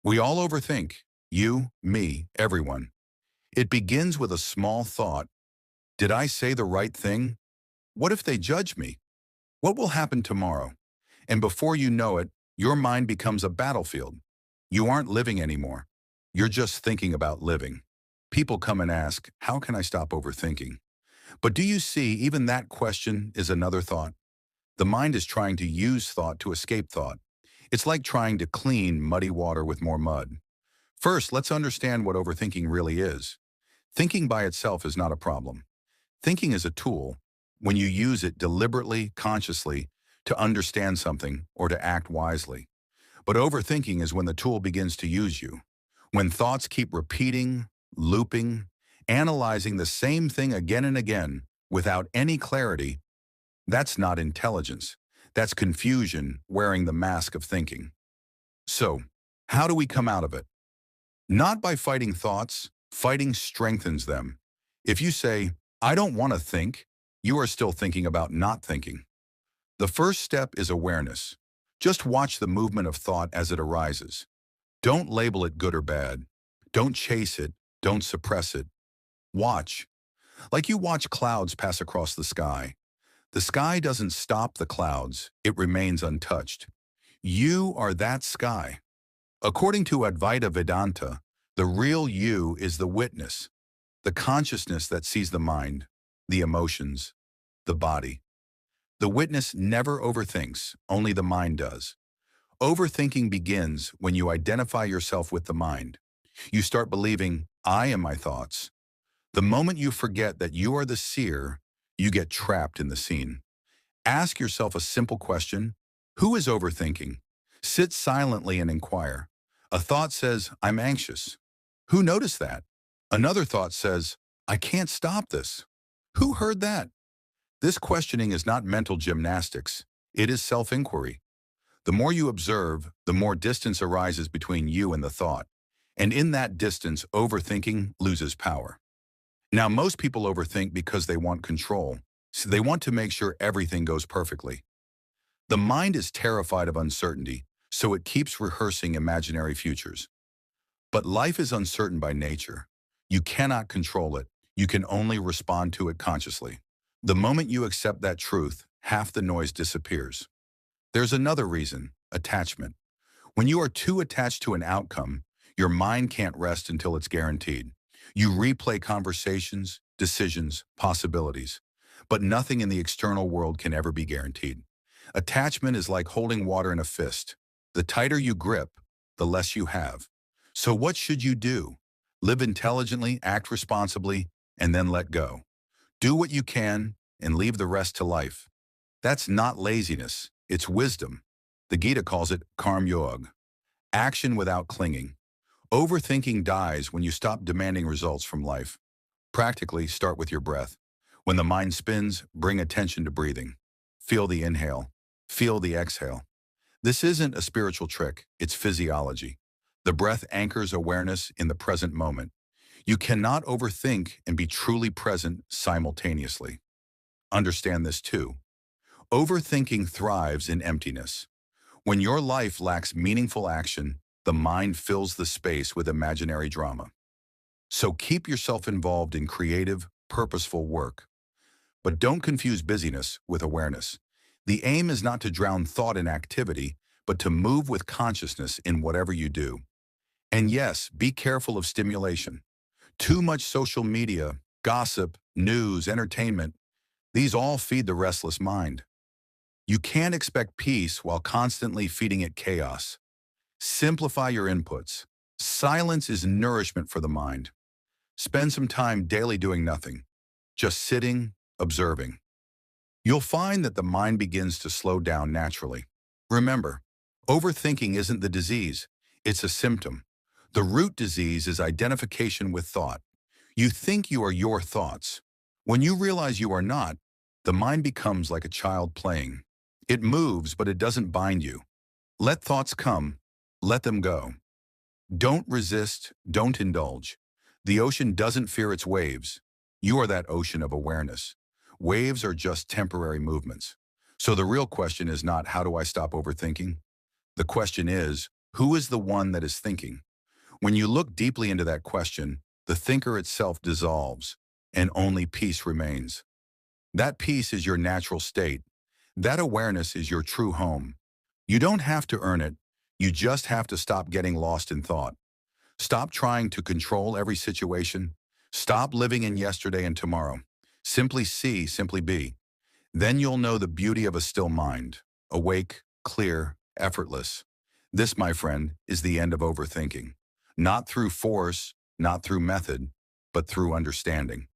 We all overthink. You, me, everyone. It begins with a small thought. Did I say the right thing? What if they judge me? What will happen tomorrow? And before you know it, your mind becomes a battlefield. You aren't living anymore. You're just thinking about living. People come and ask, how can I stop overthinking? But do you see, even that question is another thought? The mind is trying to use thought to escape thought. It's like trying to clean muddy water with more mud. First, let's understand what overthinking really is. Thinking by itself is not a problem. Thinking is a tool when you use it deliberately, consciously, to understand something or to act wisely. But overthinking is when the tool begins to use you. When thoughts keep repeating, looping, analyzing the same thing again and again without any clarity, that's not intelligence. That's confusion wearing the mask of thinking. So, how do we come out of it? Not by fighting thoughts. Fighting strengthens them. If you say, I don't want to think, you are still thinking about not thinking. The first step is awareness. Just watch the movement of thought as it arises. Don't label it good or bad. Don't chase it. Don't suppress it. Watch. Like you watch clouds pass across the sky. The sky doesn't stop the clouds. It remains untouched. You are that sky. According to Advaita Vedanta, the real you is the witness, the consciousness that sees the mind, the emotions, the body. The witness never overthinks, only the mind does. Overthinking begins when you identify yourself with the mind. You start believing, I am my thoughts. The moment you forget that you are the seer, you get trapped in the scene. Ask yourself a simple question. Who is overthinking? Sit silently and inquire. A thought says, I'm anxious. Who noticed that? Another thought says, I can't stop this. Who heard that? This questioning is not mental gymnastics. It is self-inquiry. The more you observe, the more distance arises between you and the thought. And in that distance, overthinking loses power. Now, most people overthink because they want control. So they want to make sure everything goes perfectly. The mind is terrified of uncertainty, so it keeps rehearsing imaginary futures. But life is uncertain by nature. You cannot control it. You can only respond to it consciously. The moment you accept that truth, half the noise disappears. There's another reason, attachment. When you are too attached to an outcome, your mind can't rest until it's guaranteed. You replay conversations, decisions, possibilities. But nothing in the external world can ever be guaranteed. Attachment is like holding water in a fist. The tighter you grip, the less you have. So what should you do? Live intelligently, act responsibly, and then let go. Do what you can and leave the rest to life. That's not laziness, it's wisdom. The Gita calls it karma yoga, action without clinging. Overthinking dies when you stop demanding results from life. Practically, start with your breath. When the mind spins, bring attention to breathing. Feel the inhale. Feel the exhale. This isn't a spiritual trick, it's physiology. The breath anchors awareness in the present moment. You cannot overthink and be truly present simultaneously. Understand this too. Overthinking thrives in emptiness. When your life lacks meaningful action, the mind fills the space with imaginary drama. So keep yourself involved in creative, purposeful work. But don't confuse busyness with awareness. The aim is not to drown thought in activity, but to move with consciousness in whatever you do. And yes, be careful of stimulation. Too much social media, gossip, news, entertainment, these all feed the restless mind. You can't expect peace while constantly feeding it chaos. Simplify your inputs. Silence is nourishment for the mind. Spend some time daily doing nothing, just sitting, observing. You'll find that the mind begins to slow down naturally. Remember, overthinking isn't the disease, it's a symptom. The root disease is identification with thought. You think you are your thoughts. When you realize you are not, the mind becomes like a child playing. It moves, but it doesn't bind you. Let thoughts come, let them go. Don't resist, don't indulge. The ocean doesn't fear its waves. You are that ocean of awareness. Waves are just temporary movements. So the real question is not, how do I stop overthinking? The question is, Who is the one that is thinking? When you look deeply into that question, the thinker itself dissolves, and only peace remains. That peace is your natural state. That awareness is your true home. You don't have to earn it. You just have to stop getting lost in thought. Stop trying to control every situation. Stop living in yesterday and tomorrow. Simply see, simply be. Then you'll know the beauty of a still mind, awake, clear, effortless. This, my friend, is the end of overthinking. Not through force, not through method, but through understanding.